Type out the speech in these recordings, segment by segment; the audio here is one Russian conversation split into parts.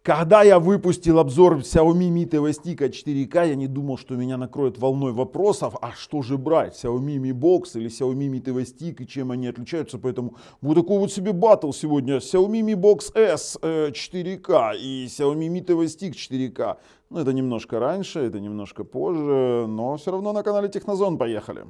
Когда я выпустил обзор Xiaomi Mi TV Stick 4K, я не думал, что меня накроет волной вопросов, а что же брать, Xiaomi Mi Box или Xiaomi Mi TV Stick и чем они отличаются, поэтому вот такой вот себе баттл сегодня. Xiaomi Mi Box S 4K и Xiaomi Mi TV Stick 4K. Ну это немножко раньше, это немножко позже, но все равно на канале Технозон, поехали.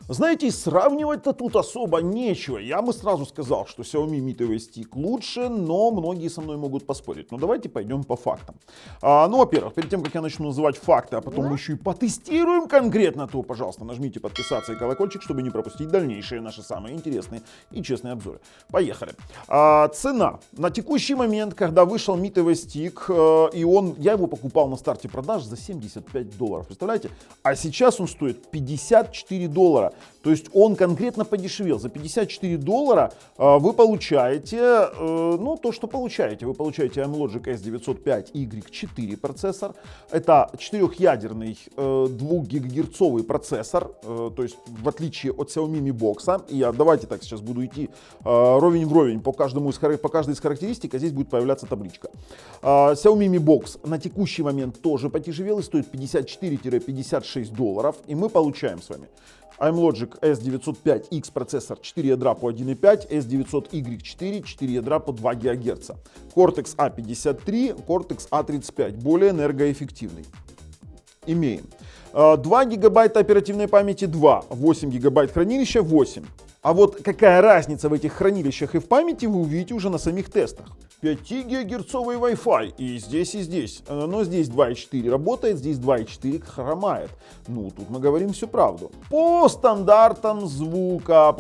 Знаете, сравнивать-то тут особо нечего. Я бы сразу сказал, что Xiaomi Mi TV Stick лучше, но многие со мной могут поспорить. Но давайте пойдем по фактам. Ну, во-первых, перед тем, как я начну называть факты, а потом мы еще и потестируем конкретно, то, пожалуйста, нажмите подписаться и колокольчик, чтобы не пропустить дальнейшие наши самые интересные и честные обзоры. Поехали. Цена. На текущий момент, когда вышел Mi TV Stick, я его покупал на старте продаж за $75. Представляете? А сейчас он стоит $54. То есть он конкретно подешевел. За $54 вы получаете, то, что получаете. Вы получаете Amlogic S905Y4 процессор. Это 4-ядерный 2-гигагерцовый процессор. То есть в отличие от Xiaomi Mi Box. Давайте так сейчас буду идти ровень в ровень по каждой из характеристик, а здесь будет появляться табличка. Xiaomi Mi Box на текущий момент тоже подешевел и стоит $54-56. И мы получаем с вами Amlogic S905X процессор 4 ядра по 1.5, S900Y4 4 ядра по 2 ГГц. Cortex A53, Cortex A35, более энергоэффективный. Имеем 2 гигабайта оперативной памяти, 2, 8 гигабайт хранилища, 8. А вот какая разница в этих хранилищах и в памяти, вы увидите уже на самих тестах. 5-гигагерцовый Wi-Fi и здесь, и здесь. Но здесь 2.4 работает, здесь 2.4 хромает. Ну, тут мы говорим всю правду. По стандартам звука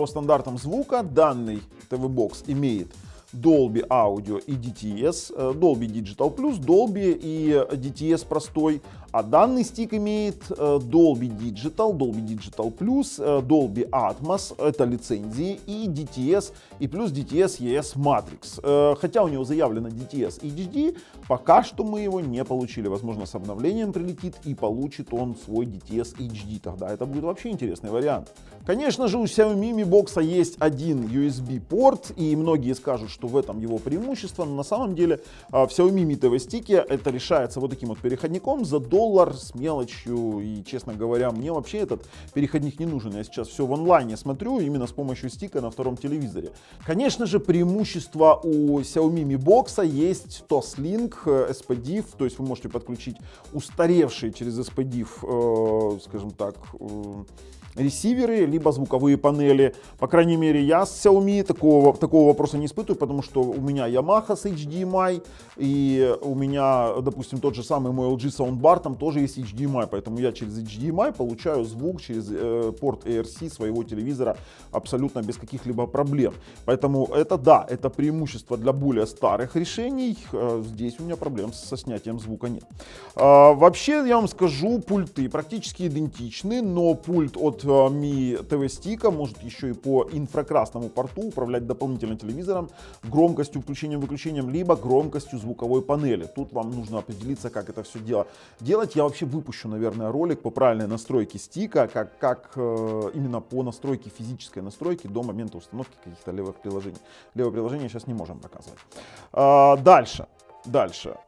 данный TV-бокс имеет Dolby Audio и DTS, Dolby Digital Plus, Dolby и DTS простой. А данный стик имеет Dolby Digital, Dolby Digital Plus, Dolby Atmos, это лицензии, и DTS, и плюс DTS ES Matrix. Хотя у него заявлено DTS HD, пока что мы его не получили. Возможно, с обновлением прилетит и получит он свой DTS HD. Тогда это будет вообще интересный вариант. Конечно же, у Xiaomi Mi Box есть один USB порт, и многие скажут, что в этом его преимущество. Но на самом деле в Xiaomi Mi TV Stick это решается вот таким вот переходником за $1 с мелочью. И, честно говоря, мне вообще этот переходник не нужен. Я сейчас все в онлайне смотрю именно с помощью стика на втором телевизоре. Конечно же, преимущество у Xiaomi Mi Box есть Toslink, SPDIF, то есть вы можете подключить устаревшие через SPDIF, скажем так, ресиверы, либо звуковые панели. По крайней мере, я с Xiaomi такого вопроса не испытываю, потому что у меня Yamaha с HDMI, и у меня, допустим, тот же самый мой LG Soundbar, там тоже есть HDMI, поэтому я через HDMI получаю звук через порт ARC своего телевизора абсолютно без каких-либо проблем. Поэтому это преимущество для более старых решений. Здесь у меня проблем со снятием звука нет. Вообще, я вам скажу, пульты практически идентичны, но пульт от Mi TV Stick может еще и по инфракрасному порту управлять дополнительно телевизором, громкостью включением-выключением, либо громкостью звуковой панели. Тут вам нужно определиться, как это все делать. Я вообще выпущу, наверное, ролик по правильной настройке стика, как именно по настройке, физической настройки до момента установки каких-то левых приложений. Левое приложение сейчас не можем показывать. Дальше.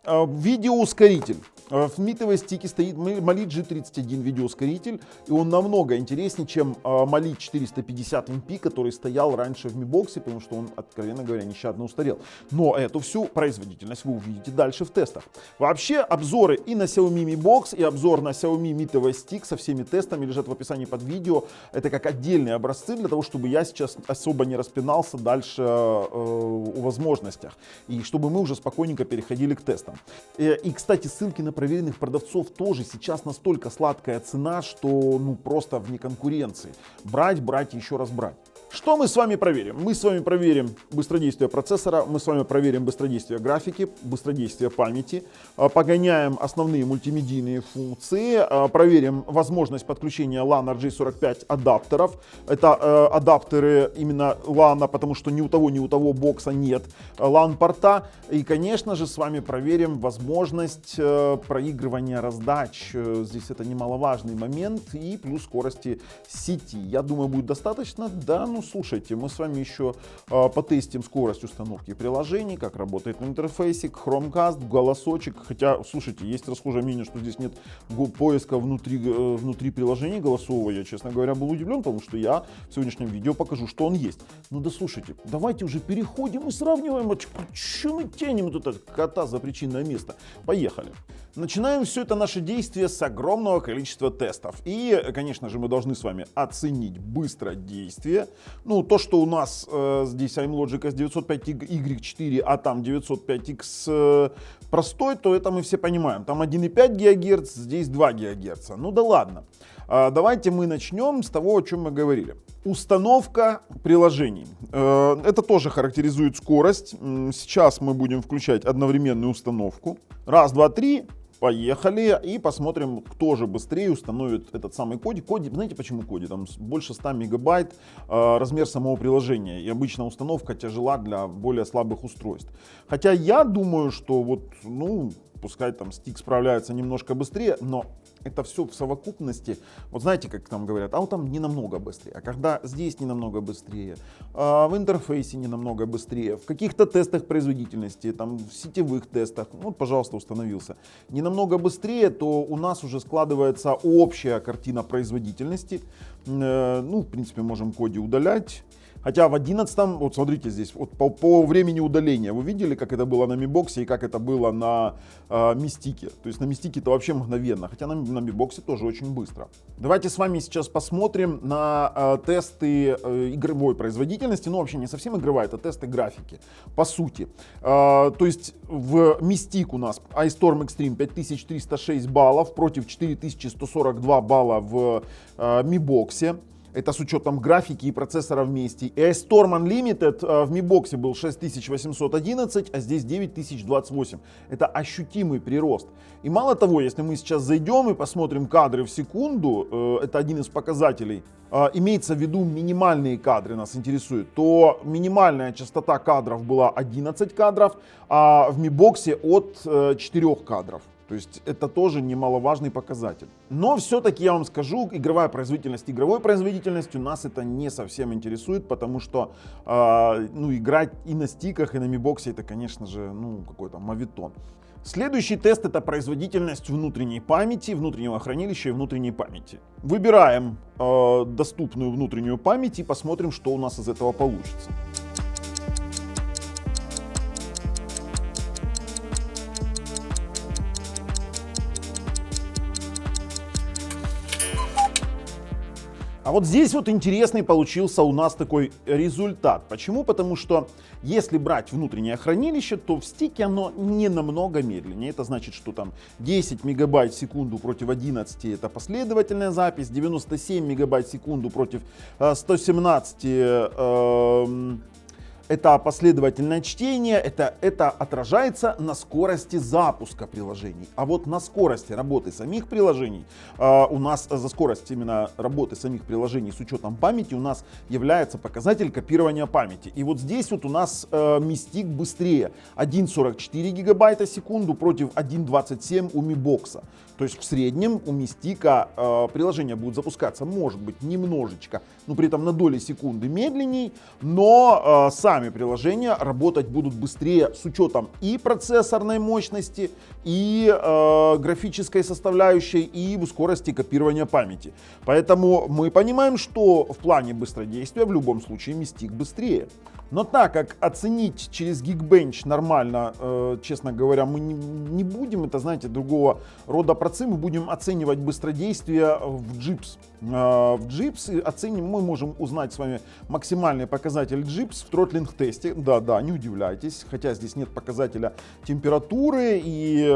Видеоускоритель. В Mi TV Stick стоит Mali G31 видеоускоритель, и он намного интереснее, чем Mali 450 MP, который стоял раньше в Mi Box, потому что он, откровенно говоря, нещадно устарел. Но эту всю производительность вы увидите дальше в тестах. Вообще, обзоры и на Xiaomi Mi Box, и обзор на Xiaomi Mi TV Stick со всеми тестами лежат в описании под видео. Это как отдельные образцы для того, чтобы я сейчас особо не распинался дальше о возможностях, и чтобы мы уже спокойненько переходили к тестам. И, кстати, ссылки на проверенных продавцов тоже. Сейчас настолько сладкая цена, что просто вне конкуренции. Брать и еще раз брать. Что мы с вами проверим? Мы с вами проверим быстродействие процессора, мы с вами проверим быстродействие графики, быстродействие памяти, погоняем основные мультимедийные функции, проверим возможность подключения LAN RJ45 адаптеров. Это адаптеры именно LAN, потому что ни у того бокса нет LAN-порта. И, конечно же, с вами проверим возможность проигрывания раздач. Здесь это немаловажный момент. И плюс скорости сети. Я думаю, будет достаточно. Да, ну слушайте, мы с вами еще потестим скорость установки приложений, как работает интерфейсик, Chromecast, голосочек. Хотя, слушайте, есть расхожее мнение, что здесь нет поиска внутри приложения голосового. Я, честно говоря, был удивлен, потому что я в сегодняшнем видео покажу, что он есть. Ну да слушайте, давайте уже переходим и сравниваем. Что мы тянем тут кота за причинное место? Поехали. Начинаем все это наше действие с огромного количества тестов. И, конечно же, мы должны с вами оценить быстродействие. Ну, то, что у нас здесь iMlogic S905Y4, а там 905X простой, то это мы все понимаем. Там 1,5 ГГц, здесь 2 ГГц. Ну да ладно. Давайте мы начнем с того, о чем мы говорили. Установка приложений. Это тоже характеризует скорость. Сейчас мы будем включать одновременную установку. Раз, два, три. Поехали и посмотрим, кто же быстрее установит этот самый кодик. Кодик, знаете почему кодик? Там больше 100 мегабайт размер самого приложения. И обычно установка тяжела для более слабых устройств. Хотя я думаю, что вот, ну, пускай там стик справляется немножко быстрее, но это все в совокупности. Вот знаете, как там говорят, а вот там не намного быстрее. А когда здесь не намного быстрее, в интерфейсе не намного быстрее, в каких-то тестах производительности, там в сетевых тестах, вот, пожалуйста, установился, не намного быстрее, то у нас уже складывается общая картина производительности. Ну, в принципе, можем коди удалять. Хотя в 11-м, вот смотрите здесь, вот по времени удаления, вы видели, как это было на Mi Box и как это было на Мистике. То есть на Мистике это вообще мгновенно, хотя на Mi Box тоже очень быстро. Давайте с вами сейчас посмотрим на тесты игровой производительности. Ну вообще не совсем игровая, это тесты графики, по сути. То есть в Mystic у нас iStorm Extreme 5306 баллов против 4142 балла в Mi Box. Это с учетом графики и процессора вместе. И iStorm Unlimited в Mi Box был 6811, а здесь 9028. Это ощутимый прирост. И мало того, если мы сейчас зайдем и посмотрим кадры в секунду, это один из показателей, имеется в виду минимальные кадры нас интересуют, то минимальная частота кадров была 11 кадров, а в Mi Box от 4 кадров. То есть это тоже немаловажный показатель. Но все-таки я вам скажу, игровая производительность игровой производительностью нас это не совсем интересует, потому что ну, играть и на стиках, и на Mi Box это, конечно же, ну, какой-то моветон. Следующий тест — это производительность внутренней памяти, внутреннего хранилища и внутренней памяти. Выбираем доступную внутреннюю память и посмотрим, что у нас из этого получится. А вот здесь вот интересный получился у нас такой результат. Почему? Потому что если брать внутреннее хранилище, то в стике оно не намного медленнее. Это значит, что там 10 мегабайт в секунду против 11 это последовательная запись, 97 мегабайт в секунду против 117 это последовательное чтение, это отражается на скорости запуска приложений. А вот на скорости работы самих приложений, у нас за скорость именно работы самих приложений с учетом памяти у нас является показатель копирования памяти. И вот здесь вот у нас Mystic быстрее. 1,44 гигабайта в секунду против 1,27 у Mi Box. То есть в среднем у Mystic приложение будет запускаться, может быть, немножечко, но при этом на доли секунды медленней, но сами приложения работать будут быстрее с учетом и процессорной мощности, и графической составляющей, и скорости копирования памяти. Поэтому мы понимаем, что в плане быстродействия в любом случае Mystic быстрее. Но так как оценить через Geekbench нормально, честно говоря, мы не будем, это, знаете, другого рода процессы, мы будем оценивать быстродействие в JIPS. В JIPS мы можем узнать с вами максимальный показатель JIPS в тротлинг-тесте. Да, не удивляйтесь, хотя здесь нет показателя температуры и,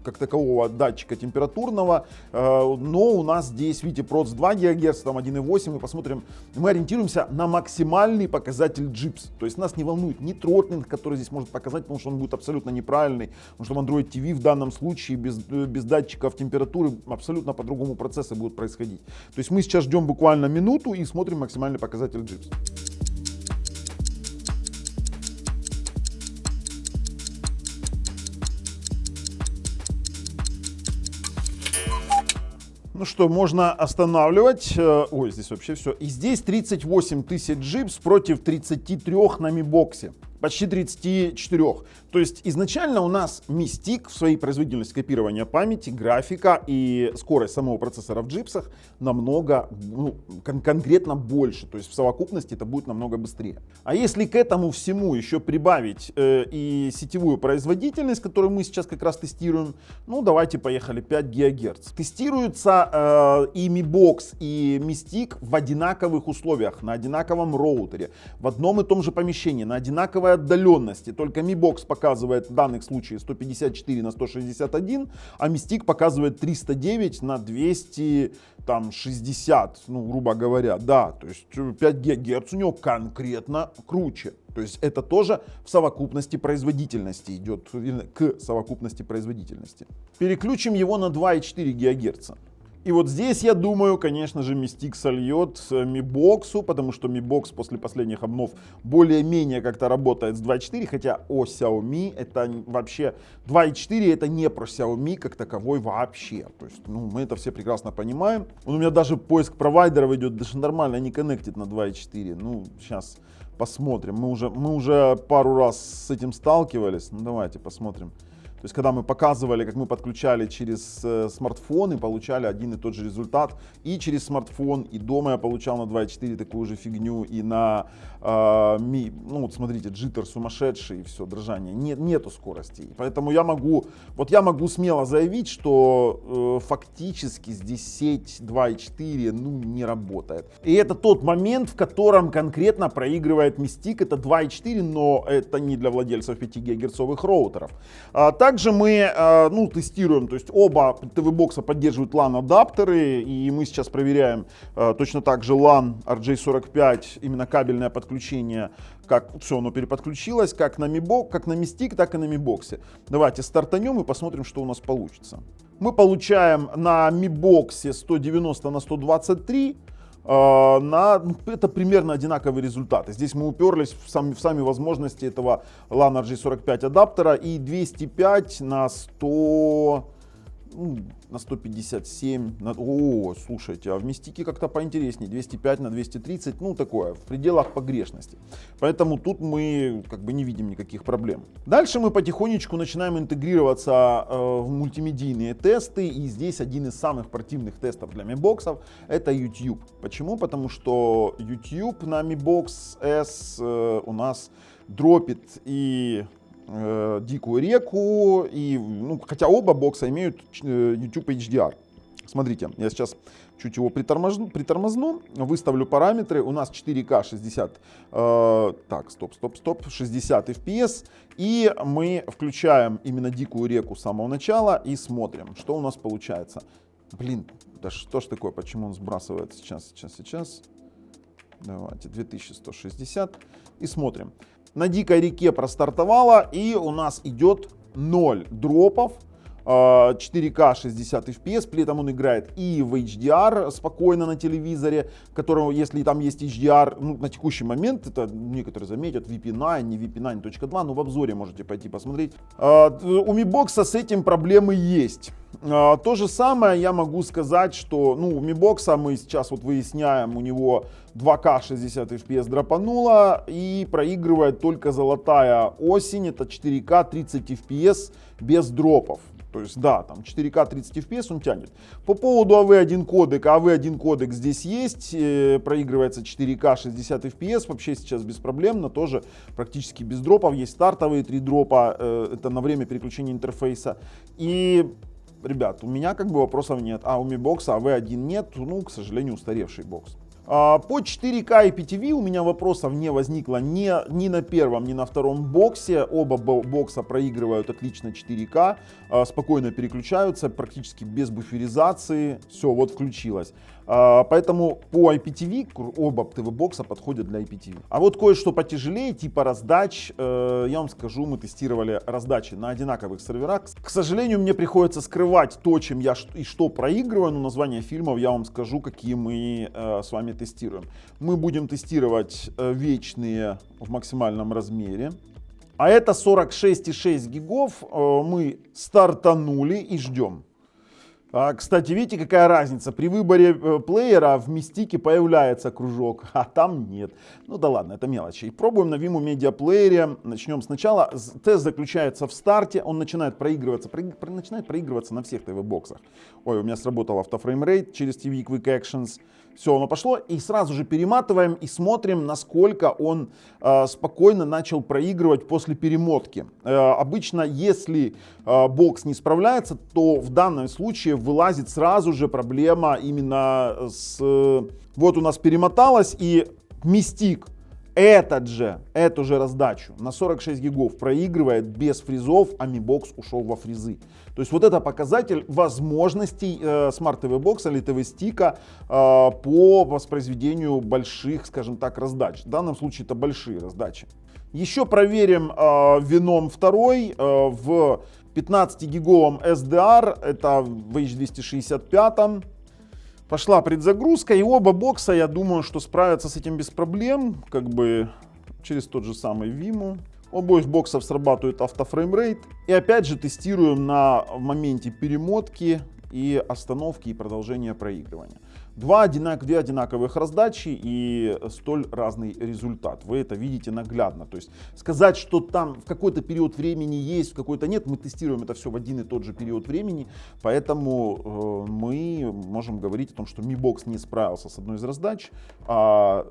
как такового датчика температурного, но у нас здесь, видите, проц 2 ГГц, там 1,8, мы посмотрим, мы ориентируемся на максимальный показатель JIPS. То есть нас не волнует ни тротлинг, который здесь может показать, потому что он будет абсолютно неправильный, потому что в Android TV в данном случае без датчиков температуры абсолютно по-другому процессы будут происходить. То есть мы сейчас ждем буквально минуту и смотрим максимальный показатель JIPS. Ну что, можно останавливать. Ой, здесь вообще все. И здесь 38 тысяч JIPS против 33 на Mi Box. Почти 34. То есть изначально у нас Mystic в своей производительности копирования памяти, графика и скорость самого процессора в джипсах намного, конкретно больше. То есть в совокупности это будет намного быстрее. А если к этому всему еще прибавить и сетевую производительность, которую мы сейчас как раз тестируем, давайте поехали, 5 ГГц. Тестируется и Mi Box, и Mystic в одинаковых условиях, на одинаковом роутере, в одном и том же помещении, на одинаковой отдаленности. Только Mi Box показывает в данных случаях 154 на 161, а Mystic показывает 309 на 260, грубо говоря. Да, то есть 5 ГГц у него конкретно круче. То есть это тоже в совокупности производительности идет, к совокупности производительности. Переключим его на 2,4 ГГц. И вот здесь, я думаю, конечно же, Mystic сольет Mi Box, потому что Mi Box после последних обнов более-менее как-то работает с 2.4, хотя о Xiaomi это вообще 2.4 это не про Xiaomi как таковой вообще. То есть, мы это все прекрасно понимаем. У меня даже поиск провайдеров идет даже нормально, не коннектит на 2.4. Сейчас посмотрим. Мы уже пару раз с этим сталкивались. Давайте посмотрим. То есть, когда мы показывали, как мы подключали через смартфон и получали один и тот же результат и через смартфон, и дома я получал на 2.4 такую же фигню, и на Mi, вот смотрите, джиттер сумасшедший, и все, дрожание, нету скорости. Поэтому я могу смело заявить, что фактически здесь сеть 2.4 не работает. И это тот момент, в котором конкретно проигрывает Mystic, это 2.4, но это не для владельцев 5 гигагерцовых роутеров. Также мы тестируем, то есть оба TV-бокса поддерживают LAN адаптеры, и мы сейчас проверяем точно так же LAN RJ45, именно кабельное подключение, как все оно переподключилось, как на Mystic, так и на Mi Box. Давайте стартанем и посмотрим, что у нас получится. Мы получаем на Mi Box 190 на 123. Это примерно одинаковые результаты. Здесь мы уперлись в сами возможности этого LAN RJ45 адаптера, и 205 на 100, на 157. Слушайте, а в Мистике как-то поинтереснее. 205 на 230, такое, в пределах погрешности. Поэтому тут мы не видим никаких проблем. Дальше мы потихонечку начинаем интегрироваться в мультимедийные тесты. И здесь один из самых противных тестов для Mi Box это YouTube. Почему? Потому что YouTube на Mi Box S у нас дропит и дикую реку, и, хотя оба бокса имеют YouTube HDR. Смотрите, я сейчас чуть его притормозну, выставлю параметры. У нас 4К 60, 60 FPS, и мы включаем именно дикую реку с самого начала и смотрим, что у нас получается. Да что ж такое, почему он сбрасывает сейчас. Давайте 2160 и смотрим. На дикой реке простартовала, и у нас идет 0 дропов, 4К 60 FPS, при этом он играет и в HDR спокойно на телевизоре, которого, если там есть HDR, на текущий момент, это некоторые заметят, VP9, не VP9.2, но в обзоре можете пойти посмотреть. У Mi Box с этим проблемы есть. То же самое я могу сказать, что у Mi Box мы сейчас выясняем, у него 2К 60 FPS драпануло и проигрывает только золотая осень, это 4К 30 FPS без дропов. То есть, да, там 4К 30 FPS он тянет. По поводу AV1 кодека, AV1 кодек здесь есть, проигрывается 4К 60 FPS, вообще сейчас беспроблемно, тоже практически без дропов, есть стартовые 3 дропа, это на время переключения интерфейса. И, ребят, у меня как бы вопросов нет, а у Mi Box AV1 нет, ну, к сожалению, устаревший бокс. По 4К IPTV у меня вопросов не возникло ни на первом, ни на втором боксе. Оба бокса проигрывают отлично 4К, спокойно переключаются, практически без буферизации. Все, вот включилось. Поэтому по IPTV оба ТВ-бокса подходят для IPTV. А вот кое-что потяжелее, типа раздач, я вам скажу, мы тестировали раздачи на одинаковых серверах. К сожалению, мне приходится скрывать то, чем я и что проигрываю, но название фильмов я вам скажу, какие мы с вами тестируем. Мы будем тестировать вечные в максимальном размере. А это 46,6 гигов. Мы стартанули и ждем. Кстати, видите, какая разница? При выборе плеера в мистике появляется кружок, а там нет. Ну да ладно, это мелочи. И пробуем на Vimo Media Player. Начнем сначала. Тест заключается в старте. Он начинает проигрываться на всех ТВ-боксах. Ой, у меня сработал автофреймрейт через TV Quick Actions. Все, оно пошло. И сразу же перематываем и смотрим, насколько он спокойно начал проигрывать после перемотки. Обычно, если бокс не справляется, то в данном случае вылазит сразу же проблема именно с... Вот у нас перемоталось, и Мистик эту же раздачу на 46 гигов проигрывает без фризов, а Mi Box ушел во фризы. То есть вот это показатель возможностей Smart TV Box или TV стика по воспроизведению больших, скажем так, раздач. В данном случае это большие раздачи. Еще проверим Venom 2 в 15-гиговом SDR, это в H265. Пошла предзагрузка, и оба бокса, я думаю, что справятся с этим без проблем, как бы через тот же самый Vimo. У обоих боксов срабатывает автофреймрейт. И опять же тестируем на моменте перемотки и остановки и продолжения проигрывания. Две одинаковых раздачи и столь разный результат. Вы это видите наглядно. То есть сказать, что там в какой-то период времени есть, в какой-то нет, мы тестируем это все в один и тот же период времени. Поэтому мы можем говорить о том, что Mi Box не справился с одной из раздач, а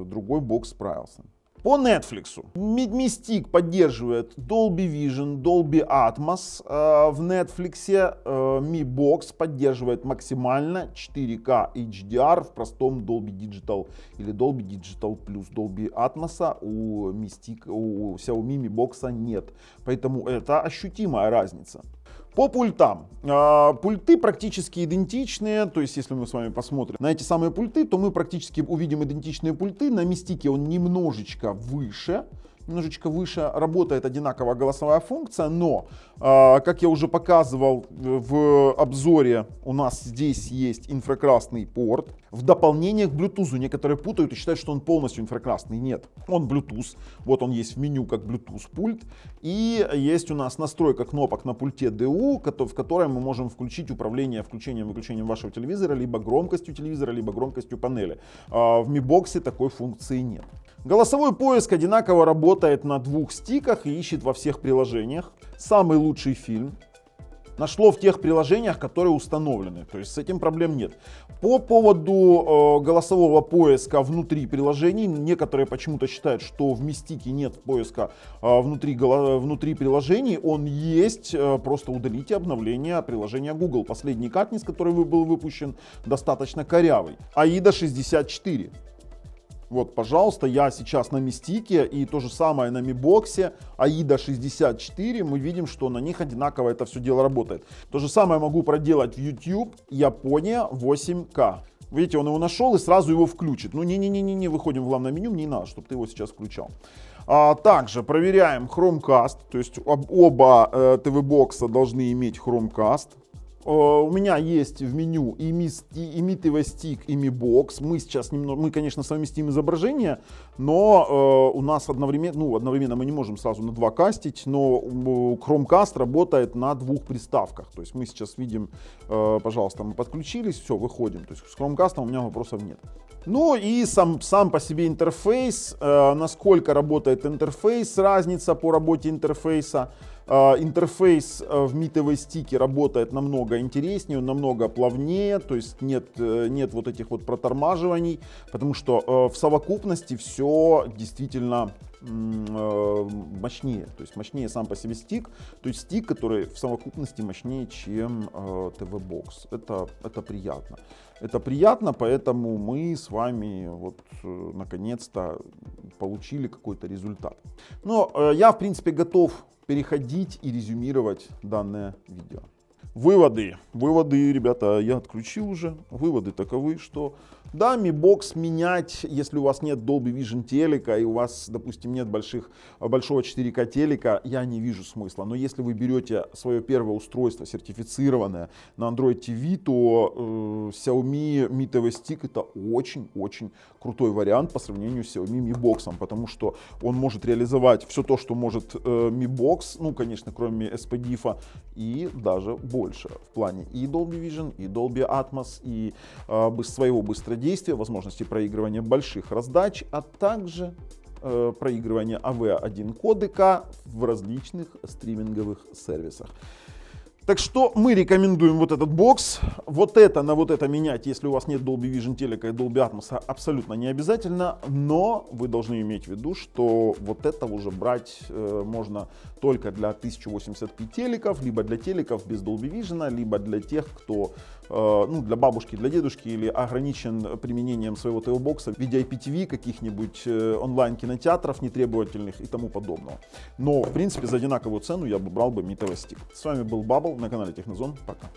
другой бокс справился. По Netflix. Mystic поддерживает Dolby Vision, Dolby Atmos в Netflix. Mi Box поддерживает максимально 4K HDR в простом Dolby Digital или Dolby Digital плюс Dolby Atmos. У Xiaomi Mi Box нет. Поэтому это ощутимая разница. По пультам. Пульты практически идентичные, то есть если мы с вами посмотрим на эти самые пульты, то мы практически увидим идентичные пульты. На Мистике он немножечко выше, работает одинаковая голосовая функция, но, как я уже показывал в обзоре, у нас здесь есть инфракрасный порт. В дополнение к Bluetooth. Некоторые путают и считают, что он полностью инфракрасный. Нет, он Bluetooth. Вот он есть в меню как Bluetooth пульт. И есть у нас настройка кнопок на пульте DU, в которой мы можем включить управление включением-выключением вашего телевизора, либо громкостью телевизора, либо громкостью панели. В Mi Box такой функции нет. Голосовой поиск одинаково работает на двух стиках и ищет во всех приложениях. Самый лучший фильм нашло в тех приложениях, которые установлены. То есть с этим проблем нет. По поводу голосового поиска внутри приложений, некоторые почему-то считают, что в Мистике нет поиска внутри приложений. Он есть, просто удалите обновление приложения Google. Последний Katniss, который был выпущен, достаточно корявый. AIDA 64. Вот, пожалуйста, я сейчас на Мистике, и то же самое на Mi Box, AIDA 64, мы видим, что на них одинаково это все дело работает. То же самое могу проделать в YouTube, Япония 8К. Видите, он его нашел и сразу его включит. Ну, не, выходим в главное меню, не надо, чтобы ты его сейчас включал. Также проверяем Chromecast, то есть оба ТВ-бокса должны иметь Chromecast. У меня есть в меню и Mi TV Stick, и Mi Box. Мы, конечно, совместим изображение но у нас одновременно мы не можем сразу на 2 кастить, но Chromecast работает на 2 приставках. То есть мы сейчас видим, пожалуйста, мы подключились, все, выходим. То есть с Chromecast у меня вопросов нет. Ну и сам по себе интерфейс, насколько работает интерфейс, разница по работе интерфейса. Интерфейс в митовой стике работает намного интереснее, намного плавнее, то есть нет вот этих вот протормаживаний, потому что в совокупности все действительно мощнее, то есть мощнее сам по себе стик, то есть стик, который в совокупности мощнее, чем TV-Box. Это приятно. Это приятно, поэтому мы с вами вот наконец-то получили какой-то результат. Но я в принципе готов переходить и резюмировать данное видео. Выводы, ребята, я отключил уже. Выводы таковы, что да, Mi Box менять, если у вас нет Dolby Vision телека и у вас, допустим, нет большого 4К телека, я не вижу смысла. Но если вы берете свое первое устройство, сертифицированное на Android TV, то Xiaomi Mi TV Stick это очень-очень крутой вариант по сравнению с Xiaomi Mi Box, потому что он может реализовать все то, что может Mi Box, ну, конечно, кроме SPDIF, и даже больше в плане и Dolby Vision, и Dolby Atmos, и своего быстродействия, возможности проигрывания больших раздач, а также проигрывания AV1 кодека в различных стриминговых сервисах. Так что мы рекомендуем вот этот бокс. Вот это на вот это менять, если у вас нет Dolby Vision телека и Dolby Atmos, абсолютно не обязательно. Но вы должны иметь в виду, что вот это уже брать можно только для 1080p телеков, либо для телеков без Dolby Vision, либо для тех, кто, ну, для бабушки, для дедушки, или ограничен применением своего TV-бокса в виде IPTV, каких-нибудь онлайн-кинотеатров нетребовательных и тому подобного. Но, в принципе, за одинаковую цену я бы брал бы Mi TV Stick. С вами был Бабл на канале Технозон. Пока.